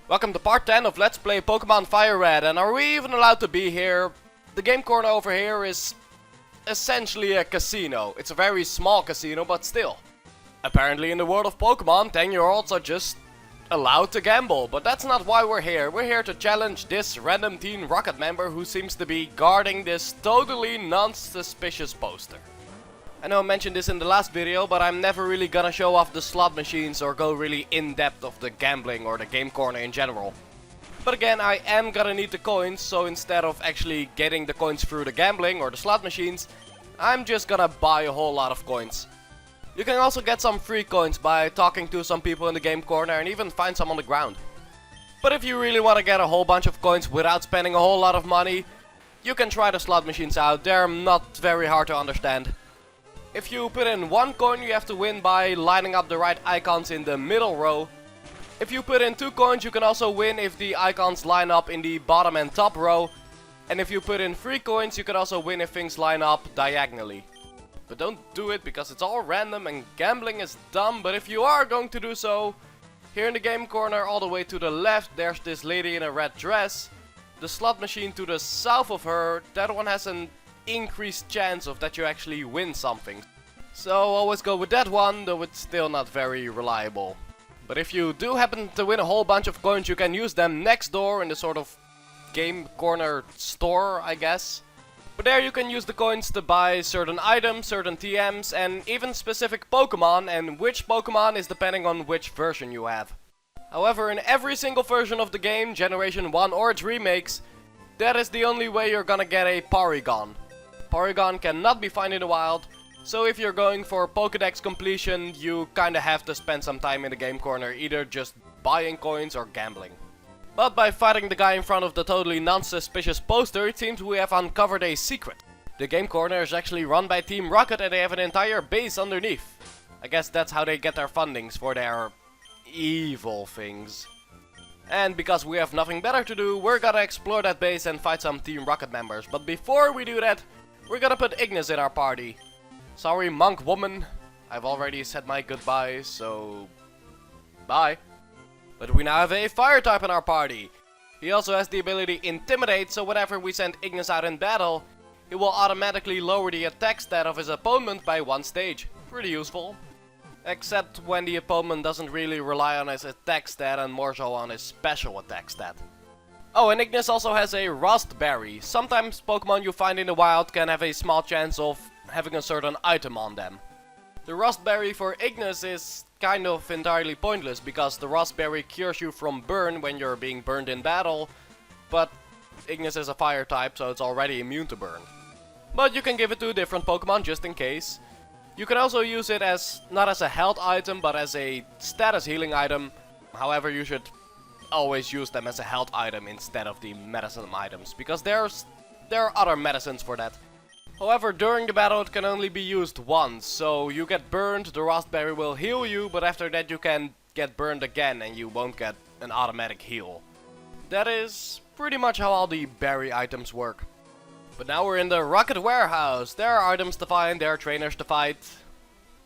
Welcome to part 10 of Let's Play Pokémon FireRed, and are we even allowed to be here? The game corner over here is essentially a casino. It's a very small casino, but still. Apparently in the world of Pokémon, 10-year-olds are just allowed to gamble, but that's not why we're here. We're here to challenge this random Team Rocket member who seems to be guarding this totally non-suspicious poster. I know I mentioned this in the last video, but I'm never really gonna show off the slot machines or go really in depth of the gambling or the game corner in general. But again, I am gonna need the coins, so instead of actually getting the coins through the gambling or the slot machines, I'm just gonna buy a whole lot of coins. You can also get some free coins by talking to some people in the game corner and even find some on the ground. But if you really want to get a whole bunch of coins without spending a whole lot of money, you can try the slot machines out. They're not very hard to understand. If you put in 1 coin, you have to win by lining up the right icons in the middle row. If you put in 2 coins, you can also win if the icons line up in the bottom and top row. And if you put in 3 coins, you can also win if things line up diagonally. But don't do it because it's all random and gambling is dumb. But if you are going to do so, here in the game corner all the way to the left, there's this lady in a red dress. The slot machine to the south of her, that one has an increased chance of that you actually win something. So always go with that one, though it's still not very reliable. But if you do happen to win a whole bunch of coins, you can use them next door in the sort of game corner store, I guess. But there you can use the coins to buy certain items, certain TMs, and even specific Pokemon, and which Pokemon is depending on which version you have. However, in every single version of the game, Generation 1 or its remakes, that is the only way you're gonna get a Porygon. Porygon cannot be found in the wild, so if you're going for Pokédex completion, you kinda have to spend some time in the game corner, either just buying coins or gambling. But by fighting the guy in front of the totally non-suspicious poster, it seems we have uncovered a secret. The game corner is actually run by Team Rocket and they have an entire base underneath. I guess that's how they get their fundings for their evil things. And because we have nothing better to do, we're gonna explore that base and fight some Team Rocket members. But before we do that, we're gonna put Ignis in our party. Sorry, monk woman. I've already said my goodbyes, so bye. But we now have a fire type in our party. He also has the ability Intimidate, so whenever we send Ignis out in battle, he will automatically lower the attack stat of his opponent by 1 stage. Pretty useful. Except when the opponent doesn't really rely on his attack stat and more so on his special attack stat. Oh, and Ignis also has a Rust Berry. Sometimes Pokemon you find in the wild can have a small chance of having a certain item on them. The Rust Berry for Ignis is kind of entirely pointless because the Rust Berry cures you from burn when you're being burned in battle, but Ignis is a fire type, so it's already immune to burn. But you can give it to a different Pokemon just in case. You can also use it as not as a health item but as a status healing item. However, you should always use them as a health item instead of the medicine items, because there are other medicines for that. However, during the battle it can only be used once, so you get burned, the Rust Berry will heal you, but after that you can get burned again and you won't get an automatic heal. That is pretty much how all the berry items work. But now we're in the Rocket Warehouse. There are items to find, there are trainers to fight.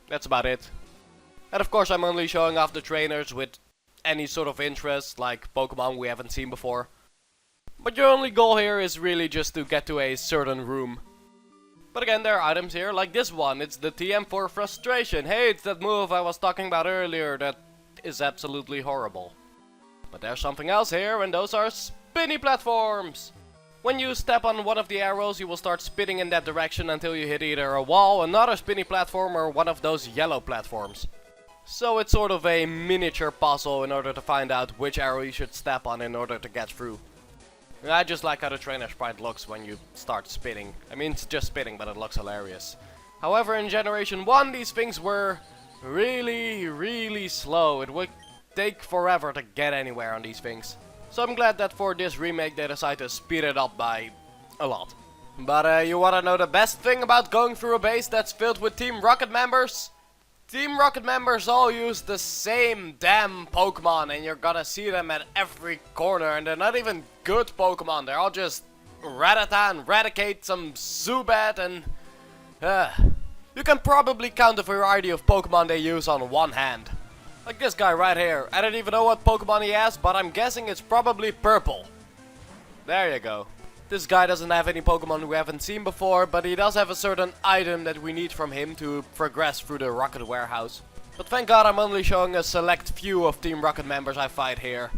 That's about it. And of course I'm only showing off the trainers with any sort of interest, like Pokemon we haven't seen before. But your only goal here is really just to get to a certain room. But again, there are items here, like this one. It's the TM for Frustration. Hey, it's that move I was talking about earlier that is absolutely horrible. But there's something else here, and those are spinny platforms. When you step on one of the arrows, you will start spinning in that direction until you hit either a wall, another spinny platform, or one of those yellow platforms. So it's sort of a miniature puzzle in order to find out which arrow you should step on in order to get through. I just like how the trainer sprite looks when you start spinning. I mean, it's just spinning, but it looks hilarious. However, in Generation 1, these things were really slow. It would take forever to get anywhere on these things. So I'm glad that for this remake they decided to speed it up by a lot. But you wanna know the best thing about going through a base that's filled with Team Rocket members? Team Rocket members all use the same damn Pokemon, and you're gonna see them at every corner, and they're not even good Pokemon, they're all just Rattata and Raticate, some Zubat, and you can probably count the variety of Pokemon they use on one hand. Like this guy right here. I don't even know what Pokemon he has, but I'm guessing it's probably purple. There you go. This guy doesn't have any Pokemon we haven't seen before, but he does have a certain item that we need from him to progress through the Rocket Warehouse. But thank God I'm only showing a select few of Team Rocket members I fight here.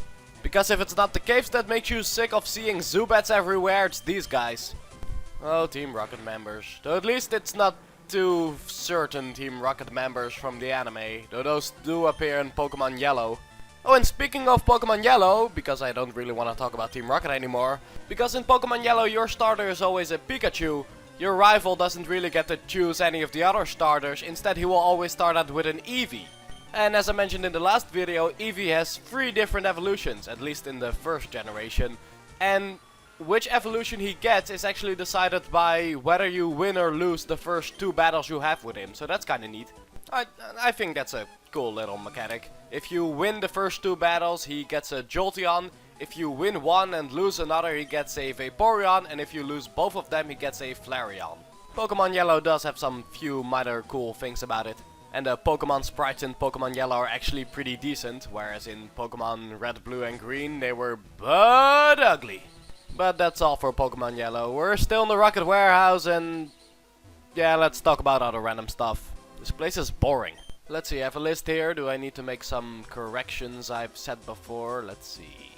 Because if it's not the caves that makes you sick of seeing Zubats everywhere, it's these guys. Oh, Team Rocket members. Though at least it's not two certain Team Rocket members from the anime, though those do appear in Pokemon Yellow. Oh, and speaking of Pokemon Yellow, because I don't really want to talk about Team Rocket anymore, because in Pokemon Yellow your starter is always a Pikachu, your rival doesn't really get to choose any of the other starters, instead he will always start out with an Eevee. And as I mentioned in the last video, Eevee has 3 different evolutions, at least in the first generation, and which evolution he gets is actually decided by whether you win or lose the first 2 battles you have with him, so that's kinda neat. I think that's a cool little mechanic. If you win the first 2 battles, he gets a Jolteon. If you win one and lose another, he gets a Vaporeon. And if you lose both of them, he gets a Flareon. Pokemon Yellow does have some few minor cool things about it. And the Pokemon sprites in Pokemon Yellow are actually pretty decent. Whereas in Pokemon Red, Blue and Green, they were but ugly. But that's all for Pokemon Yellow. We're still in the Rocket Warehouse and... yeah, let's talk about other random stuff. This place is boring. Let's see, I have a list here. Do I need to make some corrections I've said before? Let's see.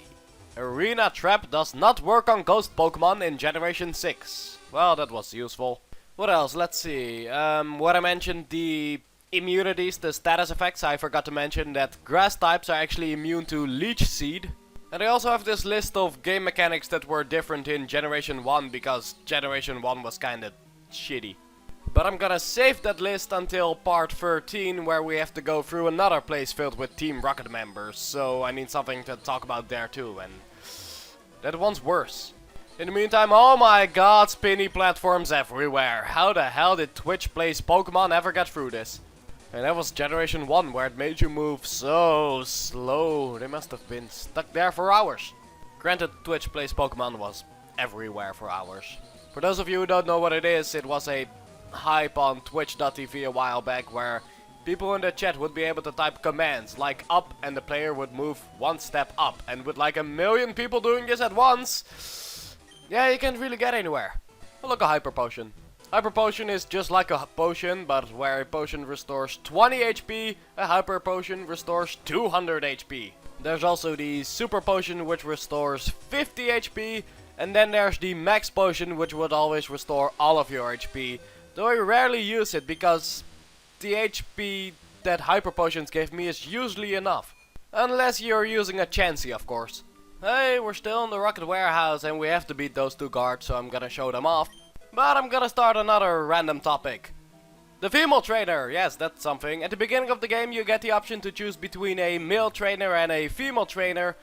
Arena Trap does not work on Ghost Pokemon in Generation 6. Well, that was useful. What else? Let's see. What I mentioned, the immunities, the status effects, I forgot to mention that grass types are actually immune to Leech Seed. And I also have this list of game mechanics that were different in Generation 1 because Generation 1 was kinda shitty. But I'm gonna save that list until part 13, where we have to go through another place filled with Team Rocket members, so I need something to talk about there too, and that one's worse. In the meantime, oh my god, spinny platforms everywhere. How the hell did Twitch Plays Pokemon ever get through this? And that was Generation 1, where it made you move so slow. They must have been stuck there for hours. Granted, Twitch Plays Pokemon was everywhere for hours. For those of you who don't know what it was a hype on twitch.tv a while back where people in the chat would be able to type commands like up and the player would move 1 step up, and with like 1 million people doing this at once, yeah, you can't really get anywhere. Oh, look, a Hyper Potion. Hyper Potion is just like a potion, but where a potion restores 20 HP, a Hyper Potion restores 200 HP. There's also the Super Potion, which restores 50 HP, and then there's the Max Potion, which would always restore all of your HP. Though I rarely use it because the HP that Hyper Potions give me is usually enough. Unless you're using a Chansey, of course. Hey, we're still in the Rocket Warehouse and we have to beat those 2 guards, so I'm gonna show them off. But I'm gonna start another random topic. The female trainer, yes, that's something. At the beginning of the game you get the option to choose between a male trainer and a female trainer.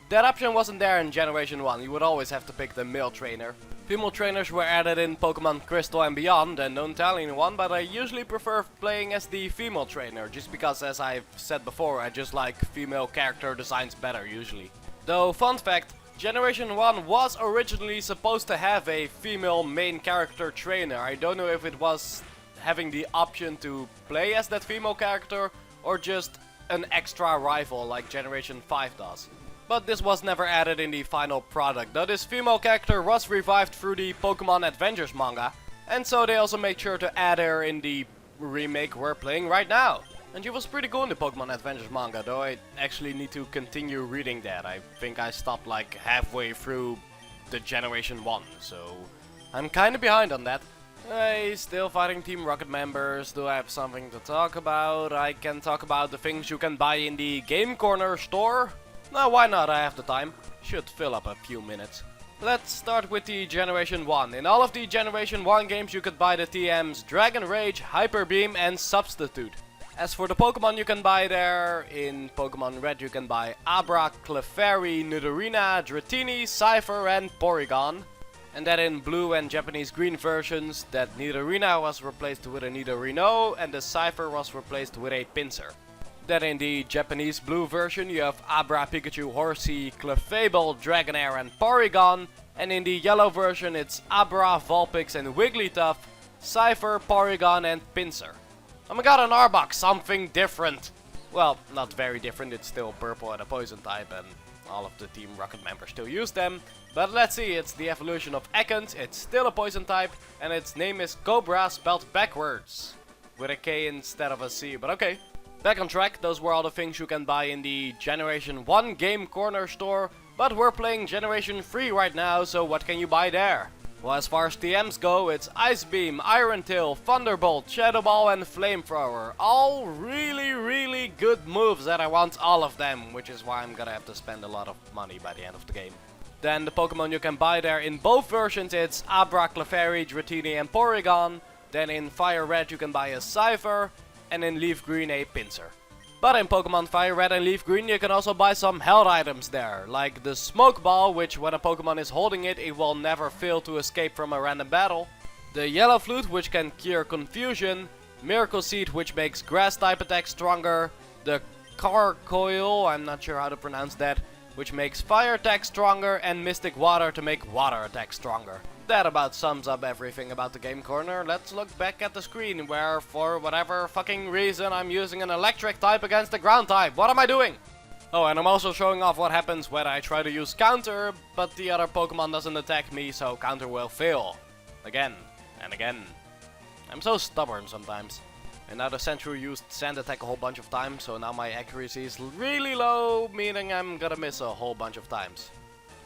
That option wasn't there in Generation 1, you would always have to pick the male trainer. Female trainers were added in Pokemon Crystal and Beyond, and don't tell anyone, but I usually prefer playing as the female trainer, just because, as I've said before, I just like female character designs better usually. Though, fun fact, Generation 1 was originally supposed to have a female main character trainer. I don't know if it was having the option to play as that female character, or just an extra rival like Generation 5 does. But this was never added in the final product, though this female character was revived through the Pokemon Adventures manga, and so they also made sure to add her in the remake we're playing right now. And she was pretty cool in the Pokemon Adventures manga, though I actually need to continue reading that. I think I stopped like halfway through the Generation 1, so I'm kinda behind on that. Hey, still fighting Team Rocket members. Do I have something to talk about? I can talk about the things you can buy in the Game Corner store. Now, why not? I have the time. Should fill up a few minutes. Let's start with the Generation 1. In all of the Generation 1 games you could buy the TMs Dragon Rage, Hyper Beam and Substitute. As for the Pokemon you can buy there, in Pokemon Red you can buy Abra, Clefairy, Nidorina, Dratini, Cypher and Porygon. And then in Blue and Japanese Green versions, that Nidorina was replaced with a Nidorino and the Cypher was replaced with a Pinsir. Then in the Japanese Blue version you have Abra, Pikachu, Horsey, Clefable, Dragonair and Porygon. And in the Yellow version it's Abra, Vulpix and Wigglytuff, Cypher, Porygon and Pinsir. Oh my god, an Arbok, something different. Well, not very different, it's still purple and a poison type, and all of the Team Rocket members still use them. But let's see, it's the evolution of Ekans, it's still a poison type, and its name is Cobra spelled backwards. With a K instead of a C, but okay. Back on track, those were all the things you can buy in the Generation 1 Game Corner store, but we're playing Generation 3 right now, so what can you buy there? Well, as far as TMs go, it's Ice Beam, Iron Tail, Thunderbolt, Shadow Ball and Flamethrower. All really good moves that I want all of them, which is why I'm gonna have to spend a lot of money by the end of the game. Then the Pokemon you can buy there in both versions, it's Abra, Clefairy, Dratini and Porygon. Then in FireRed you can buy a Cypher, and in Leaf Green a Pinsir. But in Pokemon FireRed and Leaf Green you can also buy some held items there, like the Smoke Ball, which when a Pokemon is holding it, it will never fail to escape from a random battle. The Yellow Flute, which can cure confusion, Miracle Seed, which makes grass type attacks stronger, the Carcoil, I'm not sure how to pronounce that, which makes fire attacks stronger, and Mystic Water to make water attacks stronger. That about sums up everything about the Game Corner. Let's look back at the screen where, for whatever fucking reason, I'm using an electric type against a ground type. What am I doing? Oh, and I'm also showing off what happens when I try to use counter, but the other Pokemon doesn't attack me, so counter will fail. Again and again. I'm so stubborn sometimes. And now the Sentry used Sand Attack a whole bunch of times, so now my accuracy is really low, meaning I'm gonna miss a whole bunch of times.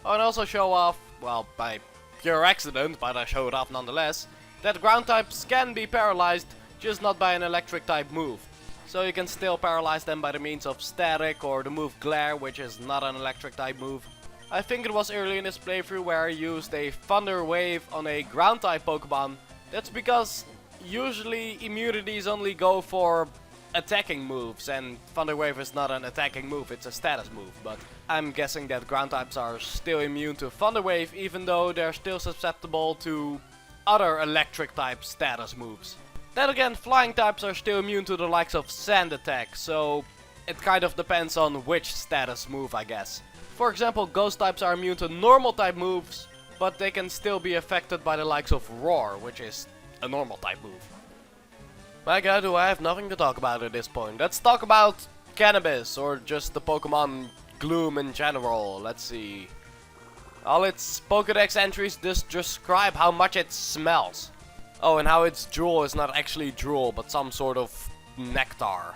Oh, and also show off, well, by pure accident, but I show it off nonetheless, that ground types can be paralyzed, just not by an electric type move. So you can still paralyze them by the means of Static or the move Glare, which is not an electric type move. I think it was early in this playthrough where I used a Thunder Wave on a ground type Pokemon. That's because usually immunities only go for attacking moves, and Thunder Wave is not an attacking move, it's a status move, but I'm guessing that ground types are still immune to Thunder Wave, even though they're still susceptible to other electric type status moves. Then again, flying types are still immune to the likes of Sand Attack, so it kind of depends on which status move, I guess. For example, ghost types are immune to normal type moves, but they can still be affected by the likes of Roar, which is a normal type move. My god, do I have nothing to talk about at this point. Let's talk about Cannabis, or just the Pokemon Gloom in general. Let's see. All its Pokédex entries just describe how much it smells. Oh, and how its drool is not actually drool, but some sort of nectar.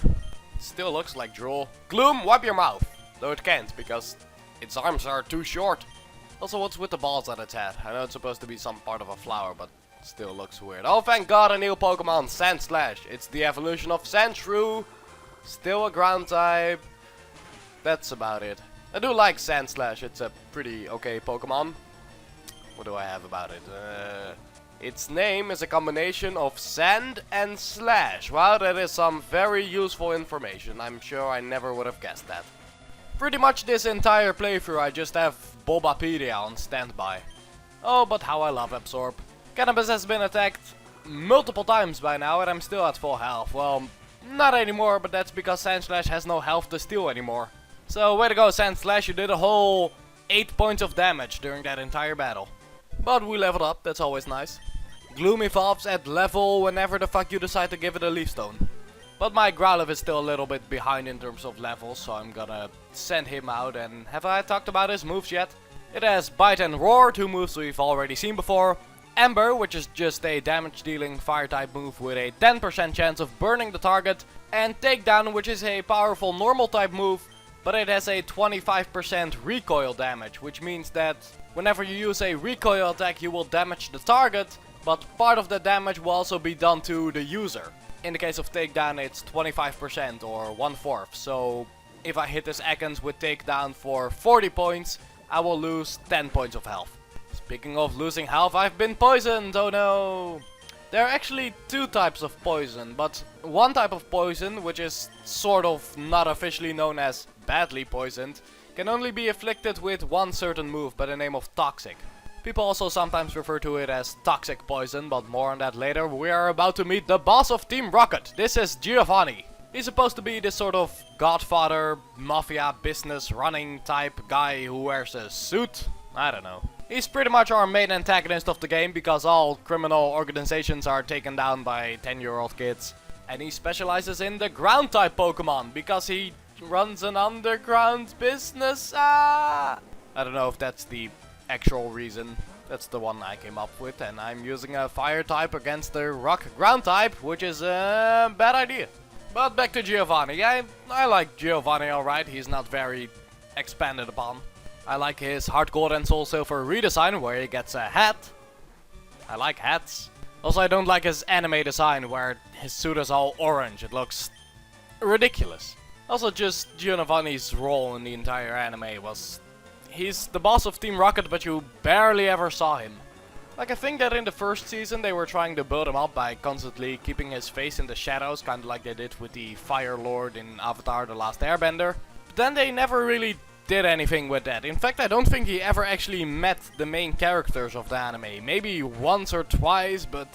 It still looks like drool. Gloom, wipe your mouth! Though it can't, because its arms are too short. Also, what's with the balls on its head? I know it's supposed to be some part of a flower, but still looks weird. Oh, thank god, a new Pokemon, Sandslash. It's the evolution of Sandshrew. Still a ground type. That's about it. I do like Sandslash, it's a pretty okay Pokemon. What do I have about it? Its name is a combination of Sand and Slash. Wow, that is some very useful information. I'm sure I never would have guessed that. Pretty much this entire playthrough I just have Bulbapedia on standby. Oh, but how I love Absorb. Cannabis has been attacked multiple times by now and I'm still at full health. Well, not anymore, but that's because Sandslash has no health to steal anymore. So way to go Sandslash, you did a whole 8 points of damage during that entire battle. But we leveled up, that's always nice. Gloom evolves at level whenever the fuck you decide to give it a Leaf Stone. But my Growlithe is still a little bit behind in terms of levels, so I'm gonna send him out. And have I talked about his moves yet? It has Bite and Roar, 2 moves we've already seen before. Ember, which is just a damage dealing fire type move with a 10% chance of burning the target. And Takedown, which is a powerful normal type move, but it has a 25% recoil damage, which means that whenever you use a recoil attack you will damage the target, but part of the damage will also be done to the user. In the case of Takedown it's 25% or 1/4, so if I hit this Ekans with Takedown for 40 points, I will lose 10 points of health. Speaking of losing health, I've been poisoned, oh no! There are actually 2 types of poison, but one type of poison, which is sort of not officially known as badly poisoned, can only be afflicted with one certain move by the name of Toxic. People also sometimes refer to it as Toxic Poison, but more on that later. We are about to meet the boss of Team Rocket. This is Giovanni. He's supposed to be this sort of godfather, mafia, business running type guy who wears a suit. I don't know. He's pretty much our main antagonist of the game because all criminal organizations are taken down by 10-year-old kids. And he specializes in the ground type Pokemon because he runs an underground business. I don't know if that's the actual reason. That's the one I came up with, and I'm using a fire type against the rock ground type, which is a bad idea. But back to Giovanni. I like Giovanni alright, he's not very expanded upon. I like his Heart Gold and Soul Silver redesign where he gets a hat. I like hats. Also, I don't like his anime design where his suit is all orange. It looks ridiculous. Also, just Giovanni's role in the entire anime was... He's the boss of Team Rocket, but you barely ever saw him. Like, I think that in the first season they were trying to build him up by constantly keeping his face in the shadows, kind of like they did with the Fire Lord in Avatar: The Last Airbender. But then they never really did anything with that. In fact, I don't think he ever actually met the main characters of the anime. Maybe once or twice, but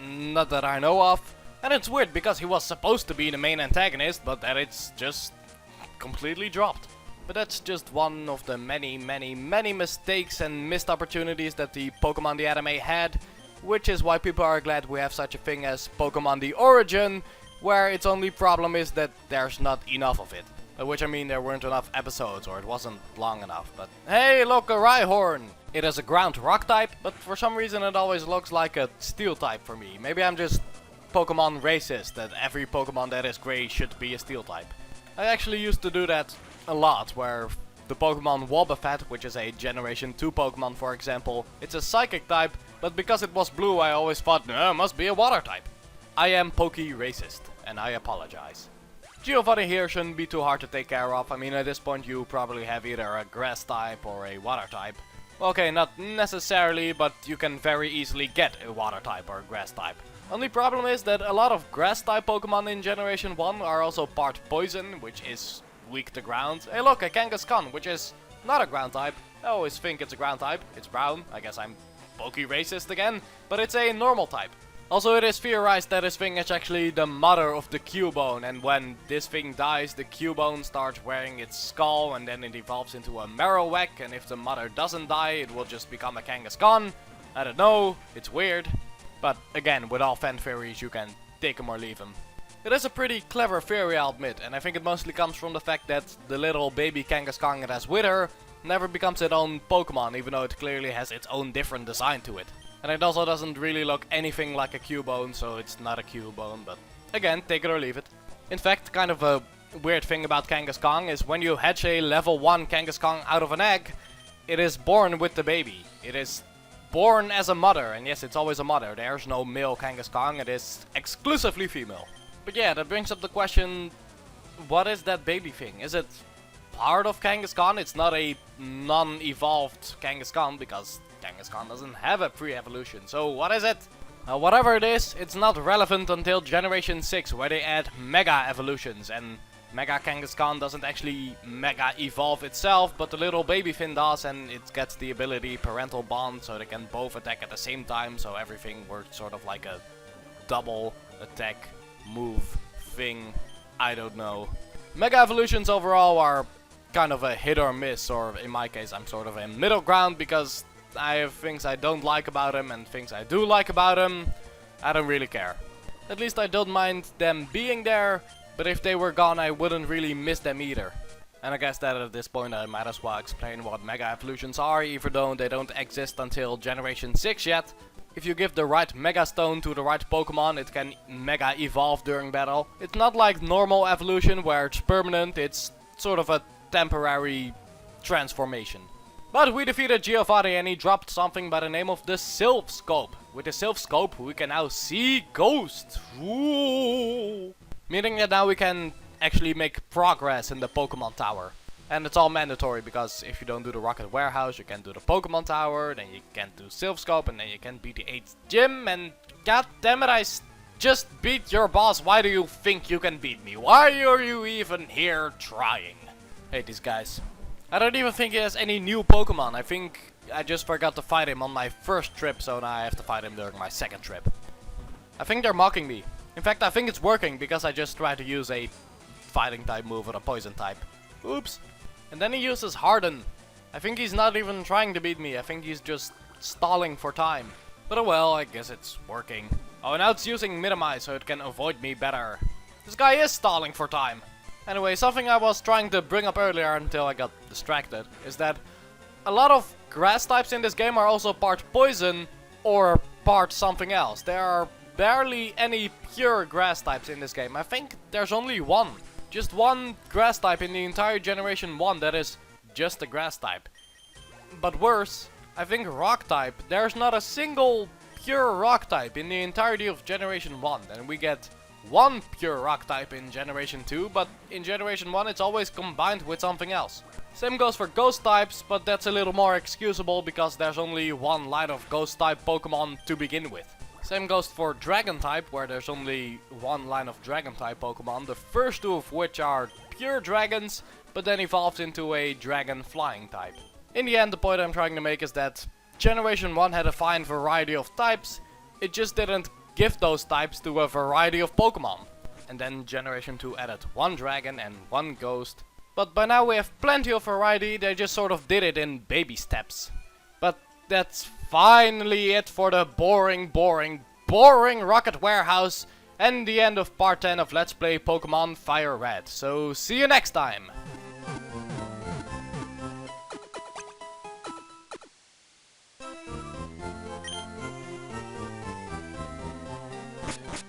not that I know of. And it's weird because he was supposed to be the main antagonist, but that it's just completely dropped. But that's just one of the many mistakes and missed opportunities that the Pokemon the anime had, which is why people are glad we have such a thing as Pokemon the Origin, where its only problem is that there's not enough of it. Which I mean, there weren't enough episodes, or it wasn't long enough. But hey, look, a Rhyhorn! It is a ground rock type, but for some reason it always looks like a steel type for me. Maybe I'm just Pokemon racist, that every Pokemon that is gray should be a steel type. I actually used to do that a lot, where the Pokemon Wobbuffet, which is a Generation 2 Pokemon for example, it's a psychic type, but because it was blue I always thought, no, it must be a water type. I am Poke racist, and I apologize. Giovanni here shouldn't be too hard to take care of. I mean, at this point you probably have either a grass type or a water type. Okay, not necessarily, but you can very easily get a water type or a grass type. Only problem is that a lot of grass type Pokemon in Generation 1 are also part poison, which is weak to ground. Hey look, a Kangaskhan, which is not a ground type. I always think it's a ground type. It's brown. I guess I'm Poke racist again, but it's a normal type. Also, it is theorized that this thing is actually the mother of the Cubone, and when this thing dies, the Cubone starts wearing its skull, and then it evolves into a Marowak, and if the mother doesn't die, it will just become a Kangaskhan. I don't know, it's weird. But again, with all fan theories, you can take them or leave them. It is a pretty clever theory, I'll admit, and I think it mostly comes from the fact that the little baby Kangaskhan it has with her never becomes its own Pokemon, even though it clearly has its own different design to it. And it also doesn't really look anything like a Cubone, so it's not a Cubone, but again, take it or leave it. In fact, kind of a weird thing about Kangaskhan is when you hatch a level 1 Kangaskhan out of an egg, it is born with the baby. It is born as a mother, and yes, it's always a mother. There's no male Kangaskhan, it is exclusively female. But yeah, that brings up the question, what is that baby thing? Is it part of Kangaskhan? It's not a non-evolved Kangaskhan, because Kangaskhan doesn't have a pre-evolution, so what is it? Whatever it is, it's not relevant until Generation 6, where they add Mega Evolutions, and Mega Kangaskhan doesn't actually Mega Evolve itself, but the little baby thing does, and it gets the ability Parental Bond, so they can both attack at the same time, so everything works sort of like a double attack move thing. I don't know. Mega Evolutions overall are kind of a hit or miss, or in my case I'm sort of a middle ground, because I have things I don't like about them and things I do like about them. I don't really care. At least I don't mind them being there, but if they were gone I wouldn't really miss them either. And I guess that at this point I might as well explain what Mega Evolutions are, even though they don't exist until Generation 6 yet. If you give the right Mega Stone to the right Pokemon, it can Mega Evolve during battle. It's not like normal evolution where it's permanent, it's sort of a temporary transformation. But we defeated Giovanni and he dropped something by the name of the Sylph Scope. With the Sylph Scope we can now see ghosts. Ooh. Meaning that now we can actually make progress in the Pokemon Tower. And it's all mandatory, because if you don't do the Rocket Warehouse, you can't do the Pokemon Tower, then you can't do Sylph Scope, and then you can't beat the 8th gym, and god damn it, I just beat your boss. Why do you think you can beat me? Why are you even here trying? Hate these guys. I don't even think he has any new Pokemon. I think I just forgot to fight him on my first trip, so now I have to fight him during my second trip. I think they're mocking me. In fact, I think it's working, because I just tried to use a fighting type move with a poison type. Oops. And then he uses Harden. I think he's not even trying to beat me. I think he's just stalling for time. But oh well, I guess it's working. Oh, now it's using minimize so it can avoid me better. This guy is stalling for time. Anyway, something I was trying to bring up earlier until I got distracted is that a lot of grass types in this game are also part poison or part something else. There are barely any pure grass types in this game. I think there's only one. Just one grass type in the entire Generation 1 that is just a grass type. But worse, I think rock type. There's not a single pure rock type in the entirety of Generation 1. And we get one pure rock type in Generation 2, but in Generation 1 it's always combined with something else. Same goes for ghost types, but that's a little more excusable because there's only one line of ghost type Pokemon to begin with. Same goes for dragon type, where there's only one line of dragon type Pokemon, the first two of which are pure dragons, but then evolved into a dragon flying type. In the end, the point I'm trying to make is that Generation 1 had a fine variety of types, it just didn't give those types to a variety of Pokemon. And then Generation 2 added one dragon and one ghost. But by now we have plenty of variety, they just sort of did it in baby steps. But that's finally it for the boring Rocket Warehouse and the end of part 10 of Let's Play Pokémon FireRed. So see you next time!